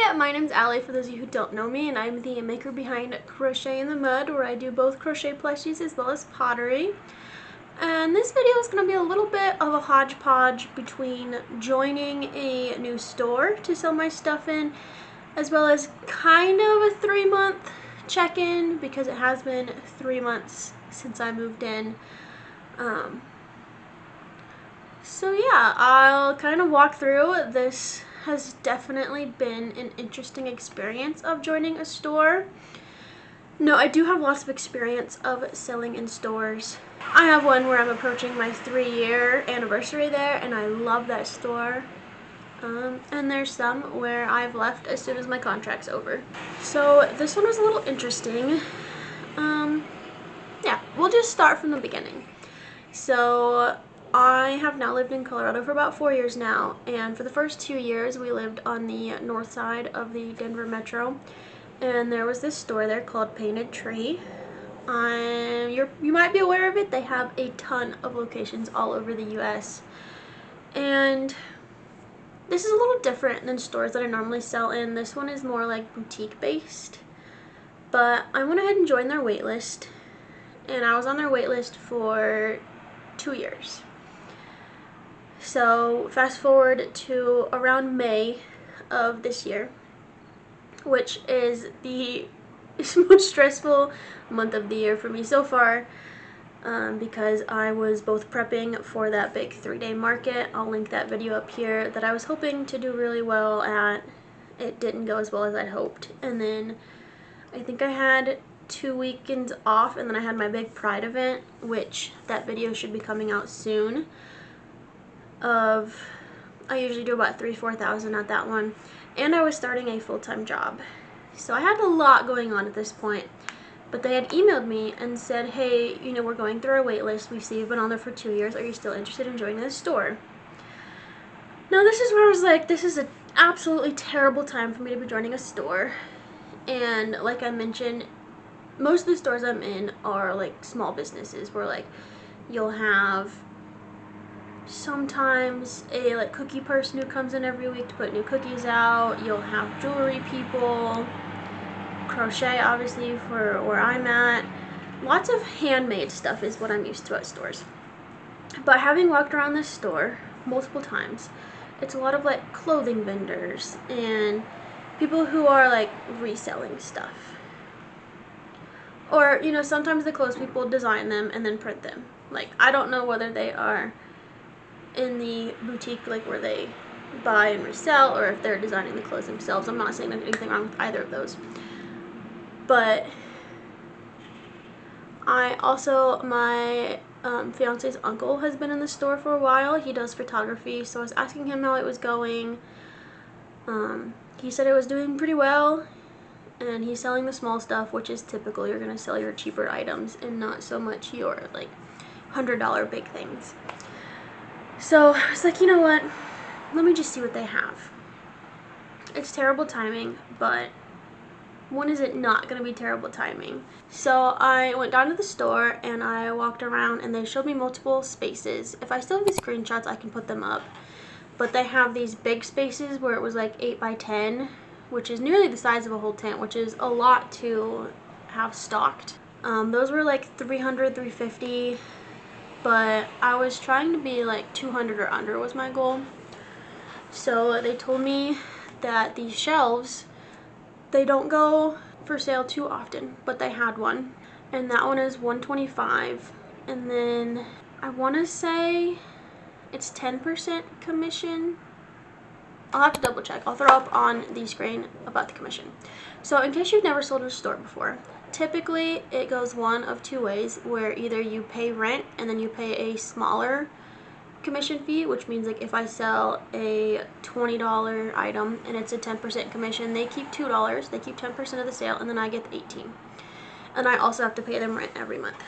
Hi, my name's Allie for those of you who don't know me, and I'm the maker behind Crochet in the Mud, where I do both crochet plushies as well as pottery. And this video is going to be a little bit of a hodgepodge between joining a new store to sell my stuff in, as well as kind of a 3-month check-in, because it has been 3 months since I moved in. So yeah, I'll kind of walk through. This has definitely been an interesting experience of joining a store. No, I do have lots of experience of selling in stores. I have one where I'm approaching my 3-year anniversary there, and I love that store. And there's some where I've left as soon as my contract's over. So this one was a little interesting. Yeah, we'll just start from the beginning. So I have now lived in Colorado for about 4 years now, and for the first 2 years we lived on the north side of the Denver metro, and there was this store there called Painted Tree. You might be aware of it. They have a ton of locations all over the US, and this is a little different than stores that I normally sell in. This one is more like boutique based, but I went ahead and joined their wait list, and I was on their wait list for 2 years. So fast forward to around May of this year, which is the most stressful month of the year for me so far, because I was both prepping for that big 3-day market. I'll link that video up here that I was hoping to do really well at. It didn't go as well as I'd hoped, and then I think I had 2 weekends off, and then I had my big Pride event, which that video should be coming out soon. I usually do about $3,000-4,000 at that one, and I was starting a full-time job, so I had a lot going on at this point. But they had emailed me and said, hey, you know, we're going through our wait list. We see you've been on there for 2 years. Are you still interested in joining the store? Now this is where I was like, this is an absolutely terrible time for me to be joining a store. And like I mentioned, most of the stores I'm in are like small businesses where like you'll have sometimes a like cookie person who comes in every week to put new cookies out. You'll have jewelry people, crochet obviously for where I'm at. Lots of handmade stuff is what I'm used to at stores. But having walked around this store multiple times, it's a lot of like clothing vendors and people who are like reselling stuff. Or, you know, sometimes the clothes people design them and then print them. Like, I don't know whether they are in the boutique, like where they buy and resell, or if they're designing the clothes themselves. I'm not saying there's anything wrong with either of those. But I also, my fiance's uncle has been in the store for a while. He does photography, so I was asking him how it was going. He said it was doing pretty well, and he's selling the small stuff, which is typical. You're going to sell your cheaper items and not so much your like $100 big things. So I was like, you know what, let me just see what they have. It's terrible timing, but when is it not going to be terrible timing? So I went down to the store and I walked around, and they showed me multiple spaces. If I still have the screenshots, I can put them up. But they have these big spaces where it was like 8 by 10, which is nearly the size of a whole tent, which is a lot to have stocked. Those were like $300, $350, but I was trying to be like $200 or under was my goal. So they told me that these shelves, they don't go for sale too often, but they had one, and that one is $125, and then I want to say it's 10% commission. I'll have to double check. I'll throw up on the screen about the commission. So in case you've never sold in a store before, typically it goes one of 2 ways, where either you pay rent and then you pay a smaller commission fee, which means like if I sell a $20 item and it's a 10% commission, they keep $2, they keep 10% of the sale, and then I get the 18. And I also have to pay them rent every month.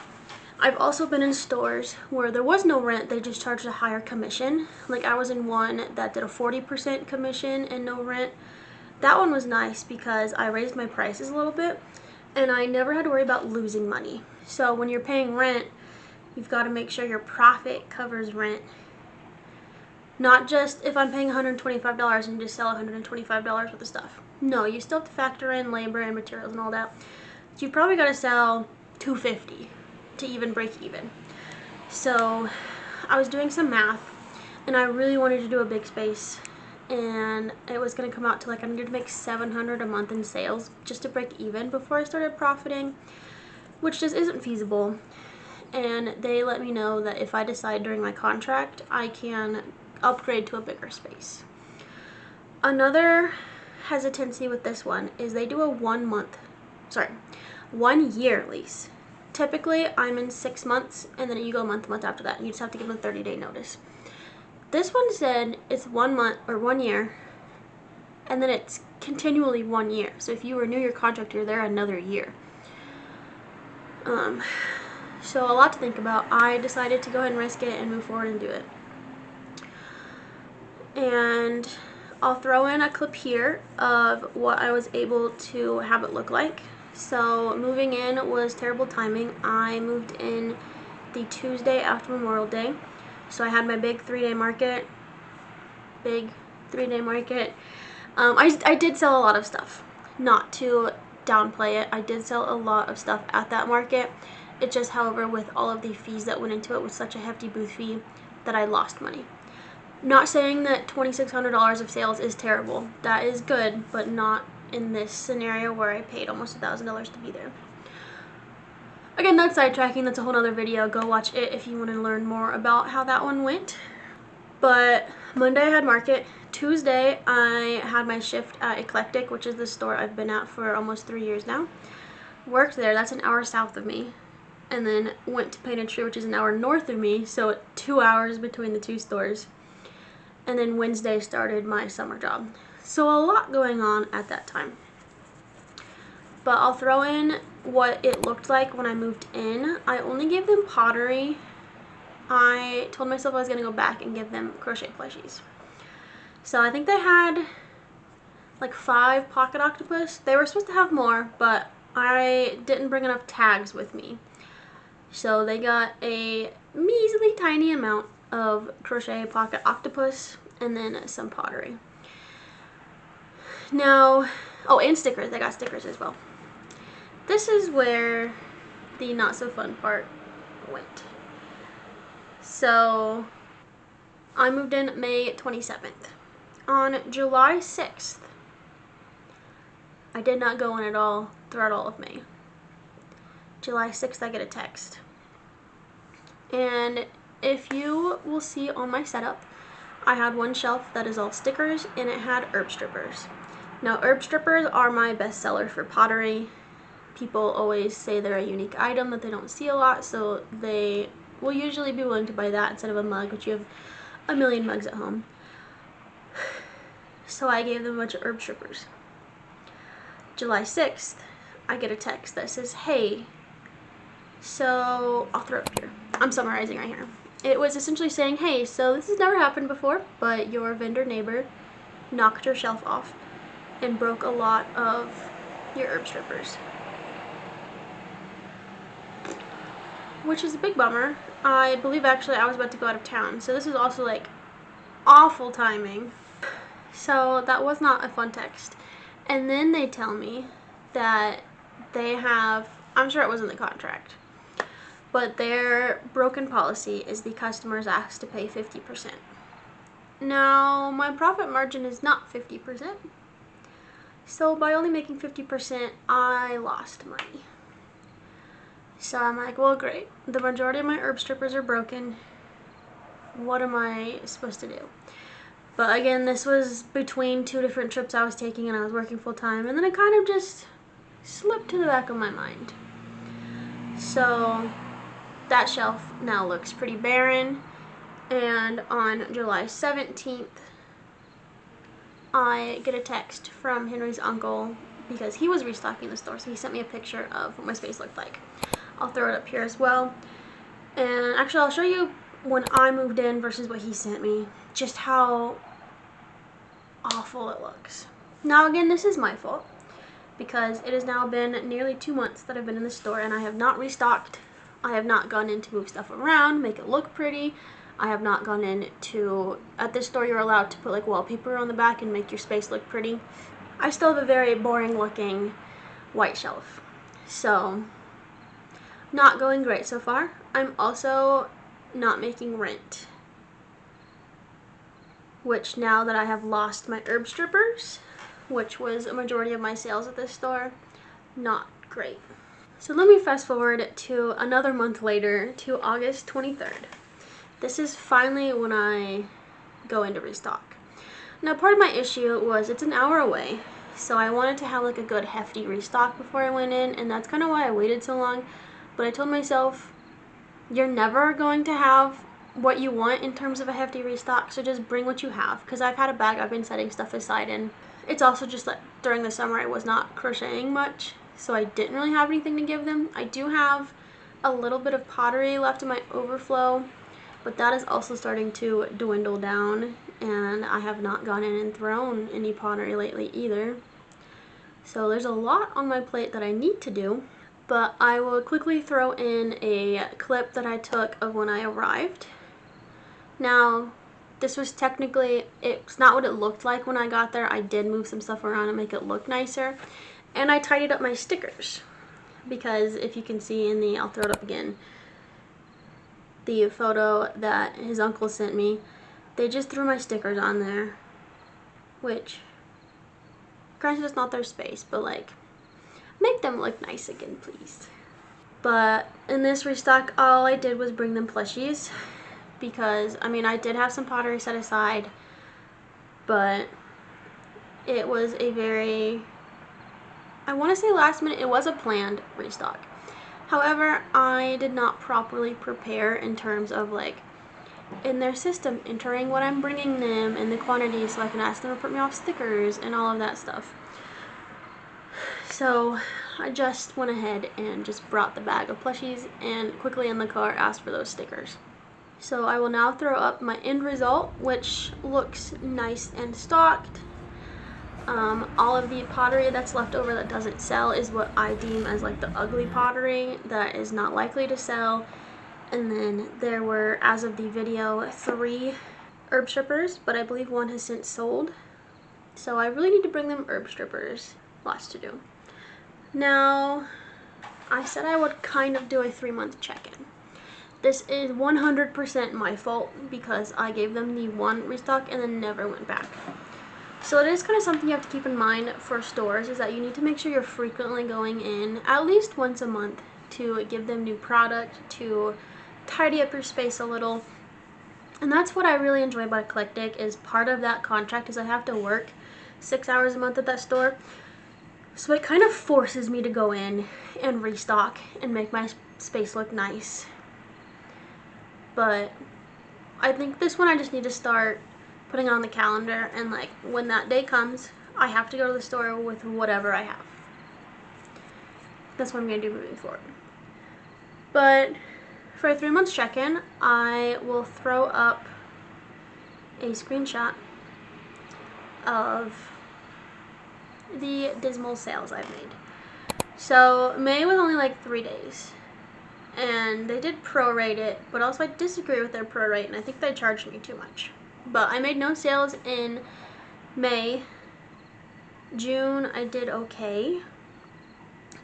I've also been in stores where there was no rent, they just charged a higher commission. Like I was in one that did a 40% commission and no rent. That one was nice because I raised my prices a little bit, and I never had to worry about losing money. So when you're paying rent, you've got to make sure your profit covers rent. Not just if I'm paying $125 and just sell $125 worth of stuff. No, you still have to factor in labor and materials and all that. So you probably got to sell $250 to even break even. So I was doing some math, and I really wanted to do a big space, and it was going to come out to like I needed to make $700 a month in sales just to break even before I started profiting, which just isn't feasible. And they let me know that if I decide during my contract, I can upgrade to a bigger space. Another hesitancy with this one is they do a 1 year lease. Typically, I'm in 6 months, and then you go month to month after that, and you just have to give them a 30-day notice. This one said it's 1 month or 1 year, and then it's continually 1 year. So if you renew your contract, you're there another year. So a lot to think about. I decided to go ahead and risk it and move forward and do it. And I'll throw in a clip here of what I was able to have it look like. So moving in was terrible timing. I moved in the Tuesday after Memorial Day. So I had my big 3-day market. I did sell a lot of stuff. Not to downplay it, I did sell a lot of stuff at that market. It just, however, with all of the fees that went into it with such a hefty booth fee, that I lost money. Not saying that $2,600 of sales is terrible. That is good, but not in this scenario where I paid almost $1,000 to be there. Again, that's sidetracking. That's a whole other video. Go watch it if you want to learn more about how that one went. But Monday I had market. Tuesday I had my shift at Eclectic, which is the store I've been at for almost 3 years now. Worked there. That's an hour south of me. And then went to Painted Tree, which is an hour north of me, so 2 hours between the two stores. And then Wednesday started my summer job. So a lot going on at that time. But I'll throw in what it looked like when I moved in. I only gave them pottery. I told myself I was going to go back and give them crochet plushies. So I think they had like 5 pocket octopus. They were supposed to have more, but I didn't bring enough tags with me. So they got a measly tiny amount of crochet pocket octopus and then some pottery. Now, oh, and stickers. They got stickers as well. This is where the not so fun part went. So I moved in May 27th. On July 6th, I did not go in at all throughout all of May. July 6th, I get a text. And if you will see on my setup, I had one shelf that is all stickers, and it had herb strippers. Now, herb strippers are my best seller for pottery. People always say they're a unique item that they don't see a lot, so they will usually be willing to buy that instead of a mug, which you have a million mugs at home. So I gave them a bunch of herb strippers. July 6th, I get a text that says, hey, so I'll throw it up here. I'm summarizing right here. It was essentially saying, hey, so this has never happened before, but your vendor neighbor knocked your shelf off and broke a lot of your herb strippers. Which is a big bummer. I believe actually I was about to go out of town, so this is also like awful timing. So that was not a fun text. And then they tell me that they have, I'm sure it was in the contract, but their broken policy is the customer is asked to pay 50%. Now, my profit margin is not 50%. So by only making 50%, I lost money. So I'm like, well, great. The majority of my herb strippers are broken. What am I supposed to do? But again, this was between 2 different trips I was taking, and I was working full time, and then it kind of just slipped to the back of my mind. So that shelf now looks pretty barren, and on July 17th, I get a text from Henry's uncle because he was restocking the store, so he sent me a picture of what my space looked like. I'll throw it up here as well. And actually, I'll show you when I moved in versus what he sent me, just how awful it looks. Now, again, this is my fault because it has now been nearly 2 months that I've been in the store, and I have not restocked. I have not gone in to move stuff around, make it look pretty. I have not gone in to, at this store you're allowed to put like wallpaper on the back and make your space look pretty. I still have a very boring looking white shelf, so not going great so far. I'm also not making rent, which now that I have lost my herb strippers, which was a majority of my sales at this store, not great. So let me fast forward to another month later, to August 23rd. This is finally when I go into restock. Now part of my issue was it's an hour away, so I wanted to have like a good hefty restock before I went in, and that's kind of why I waited so long. But I told myself, you're never going to have what you want in terms of a hefty restock, so just bring what you have, because I've had a bag I've been setting stuff aside in. It's also just that during the summer I was not crocheting much, so I didn't really have anything to give them. I do have a little bit of pottery left in my overflow, but that is also starting to dwindle down, and I have not gone in and thrown any pottery lately either. So there's a lot on my plate that I need to do, but I will quickly throw in a clip that I took of when I arrived. Now, this was technically, it's not what it looked like when I got there. I did move some stuff around to make it look nicer, and I tidied up my stickers, because if you can see in the, I'll throw it up again, the photo that his uncle sent me, they just threw my stickers on there, which, granted it's not their space, but like, make them look nice again, please. But in this restock, all I did was bring them plushies, because, I mean, I did have some pottery set aside, but it was a very, I want to say last minute, it was a planned restock. However, I did not properly prepare in terms of like, in their system, entering what I'm bringing them and the quantity so I can ask them to print me off stickers and all of that stuff. So I just went ahead and just brought the bag of plushies and quickly in the car asked for those stickers. So I will now throw up my end result, which looks nice and stocked. All of the pottery that's left over that doesn't sell is what I deem as like the ugly pottery that is not likely to sell. And then there were, as of the video, 3 herb strippers, but I believe 1 has since sold. So I really need to bring them herb strippers. Lots to do. Now, I said I would kind of do a 3-month check-in. This is 100% my fault, because I gave them the 1 restock and then never went back. So it is kind of something you have to keep in mind for stores, is that you need to make sure you're frequently going in at least once a month to give them new product, to tidy up your space a little. And that's what I really enjoy about Eclectic, is part of that contract is I have to work 6 hours a month at that store. So it kind of forces me to go in and restock and make my space look nice. But I think this one I just need to start putting on the calendar, and like when that day comes, I have to go to the store with whatever I have. That's what I'm going to do moving forward. But for a 3-month check-in, I will throw up a screenshot of the dismal sales I've made. So May was only like 3 days, and they did prorate it, but also I disagree with their prorate, and I think they charged me too much. But I made no sales in May. June I did okay.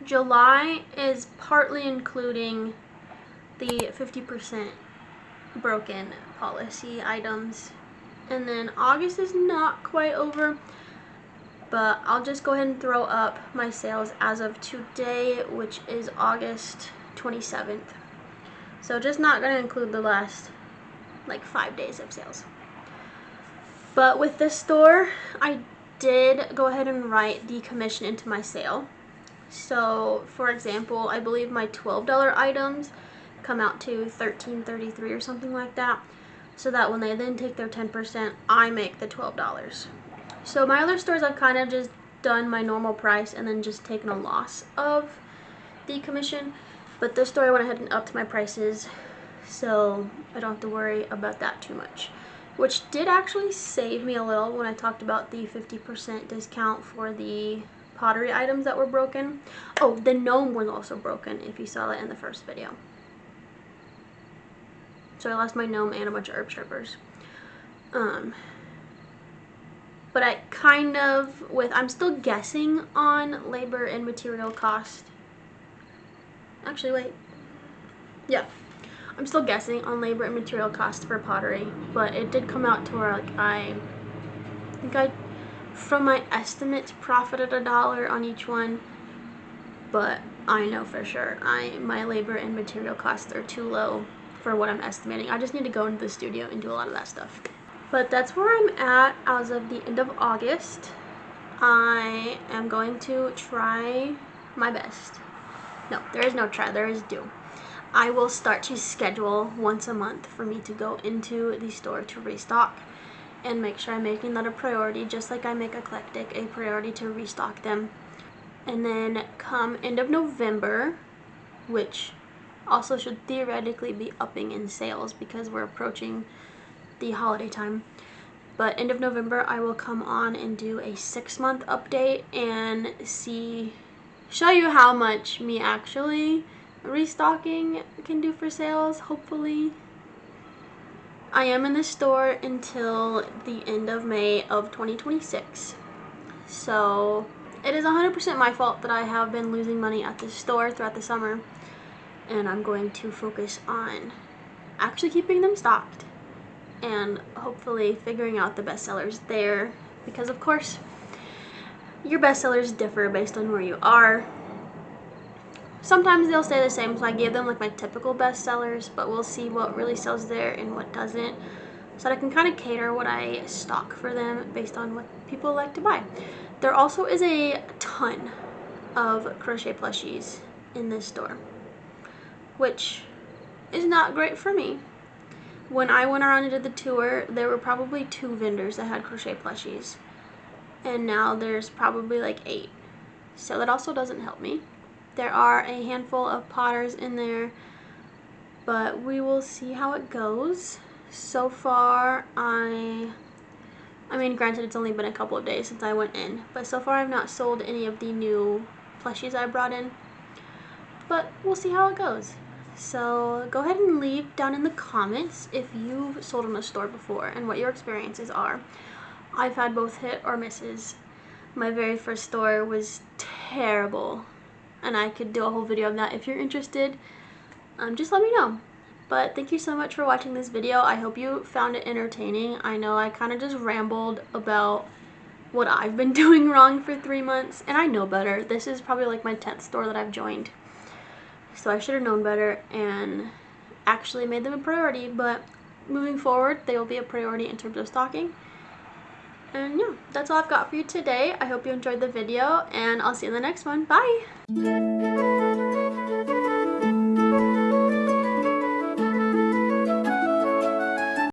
July is partly including the 50% broken policy items. And then August is not quite over, but I'll just go ahead and throw up my sales as of today, which is August 27th. So just not going to include the last like 5 days of sales. But with this store, I did go ahead and write the commission into my sale. So for example, I believe my $12 items come out to $13.33 or something like that, so that when they then take their 10%, I make the $12. So my other stores, I've kind of just done my normal price and then just taken a loss of the commission, but this store I went ahead and upped my prices, so I don't have to worry about that too much, which did actually save me a little when I talked about the 50% discount for the pottery items that were broken. Oh, the gnome was also broken, if you saw that in the first video. So I lost my gnome and a bunch of herb strippers. But I kind of, I'm still guessing on labor and material cost. Actually, wait. Yeah. I'm still guessing on labor and material cost for pottery, but it did come out to where like I think I, from my estimates, profited $1 on each one, but I know for sure my labor and material costs are too low for what I'm estimating. I just need to go into the studio and do a lot of that stuff. But that's where I'm at as of the end of August. I am going to try my best. No, there is no try, there is do. I will start to schedule once a month for me to go into the store to restock and make sure I'm making that a priority, just like I make Eclectic a priority to restock them. And then come end of November, which also should theoretically be upping in sales because we're approaching the holiday time. But end of November, I will come on and do a 6-month update and show you how much me actually restocking can do for sales, hopefully. I am in the store until the end of May of 2026. So it is 100% my fault that I have been losing money at this store throughout the summer. And I'm going to focus on actually keeping them stocked and hopefully figuring out the best sellers there, because of course your best sellers differ based on where you are. Sometimes they'll stay the same, so I gave them like my typical best sellers, but we'll see what really sells there and what doesn't, so that I can kind of cater what I stock for them based on what people like to buy. There also is a ton of crochet plushies in this store, which is not great for me. When I went around and did the tour, there were probably 2 vendors that had crochet plushies, and now there's probably like 8, so that also doesn't help me. There are a handful of potters in there, but we will see how it goes. So far, I mean, granted, it's only been a couple of days since I went in, but so far I've not sold any of the new plushies I brought in, but we'll see how it goes. So go ahead and leave down in the comments if you've sold in a store before and what your experiences are. I've had both hit or misses. My very first store was terrible, and I could do a whole video on that. If you're interested, just let me know. But thank you so much for watching this video. I hope you found it entertaining. I know I kind of just rambled about what I've been doing wrong for 3 months, and I know better. This is probably like my 10th store that I've joined, so I should have known better and actually made them a priority. But moving forward, they will be a priority in terms of stocking. And yeah, that's all I've got for you today. I hope you enjoyed the video, and I'll see you in the next one. Bye!